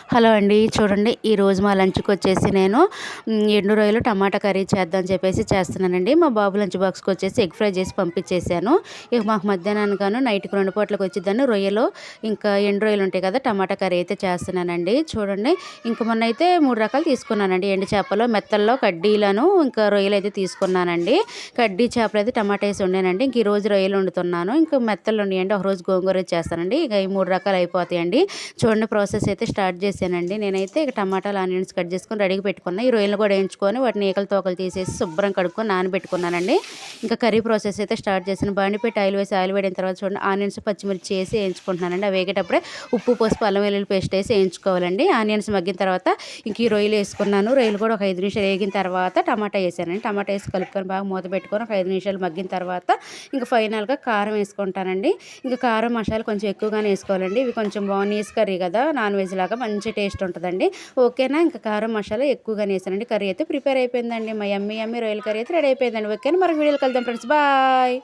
Hello అండి. చూడండి ఈరోజు మా లంచ్‌కి వచ్చేసి నేను ఎండు రొయ్యలు టమాటా కర్రీ చేద్దామని చెప్పేసి చేస్తున్నానండి. మా బాబు లంచ్ బాక్స్‌కి వచ్చేసి ఎగ్ ఫ్రై చేసి పంపించేసాను. ఇక మాకు మధ్యాహ్నానికను నైట్‌కి 2 పూటలకి వచ్చిద్దని రొయ్యలు ఇంకా ఎండు రొయ్యలు ఉంటాయి కదా! టమాటా కర్రీ అయితే చేస్తున్నానండి. చూడండి ఇంక మొన్నైతే 3 రకాలు తీసుకున్నానండి. ఎండు చేపలు, మెత్తల్లో, కడ్డీలను ఇంకా రొయ్యలైతే తీసుకున్నానండి. కడ్డీ చేపలైతే టమాటా ఏసి వండానండి. ఇంక ఈరోజు రొయ్యలు వండుతున్నాను. ఇంకా మెత్తలు ఉన్నాయండి. ఒకరోజు గోంగూర చేస్తానండి. ఇక ఈ 3 రకాలు అయిపోతాయండి. చూడండి ప్రాసెస్ అయితే స్టార్ట్ చేశానండి. నేనైతే ఇక టమాటాలు, ఆనియన్స్ కట్ చేసుకొని రెడీగా పెట్టుకున్నా. ఈ రొయ్యలు కూడా వేయించుకొని వాటిని ఈకలు తోకలు తీసేసి శుభ్రం కడుక్కొని నానబెట్టుకున్నానండి. ఇంకా కర్రీ ప్రాసెస్ అయితే స్టార్ట్ చేశాను. బాండి పెట్టి ఆయిల్ వేసి ఆయిల్ వేడిన తర్వాత చూడండి ఆనియన్స్, పచ్చిమిర్చి వేసి వేయించుకుంటున్నానండి. అవి వేగేటప్పుడే ఉప్పు, పసుపు, అల్లం వెల్లుల్లి పేస్ట్ వేసి వేయించుకోవాలండి. ఆనియన్స్ మగ్గిన తర్వాత ఇంక ఈ రొయ్యలు వేసుకున్నాను. రొయ్యలు కూడా ఒక 5 నిమిషాలు వేగిన తర్వాత టమాటా వేసానండి. టమాటా వేసి కలుపుకొని బాగా మూత పెట్టుకొని ఒక 5 నిమిషాలు మగ్గిన తర్వాత ఇంక ఫైనల్‌గా కారం వేసుకుంటానండి. ఇంక కారం, మసాలా కొంచెం ఎక్కువగానే వేసుకోవాలండి. ఇవి కొంచెం నీస్ కర్రీ కదా! నాన్ వెజ్ లాగా మంచి టేస్ట్ ఉంటదండి. ఓకేనా? ఇంక కారం, మసాలా ఎక్కువగానే వేసానండి. కర్రీ అయితే ప్రిపేర్ అయిపోయిందండి. మా యమ్మీ యమ్మీ రొయ్యల కర్రీ అయితే రెడీ అయిపోయిందండి. ఓకేనా? మరొక వీడియోలో కలుద్దాం ఫ్రెండ్స్. బాయ్.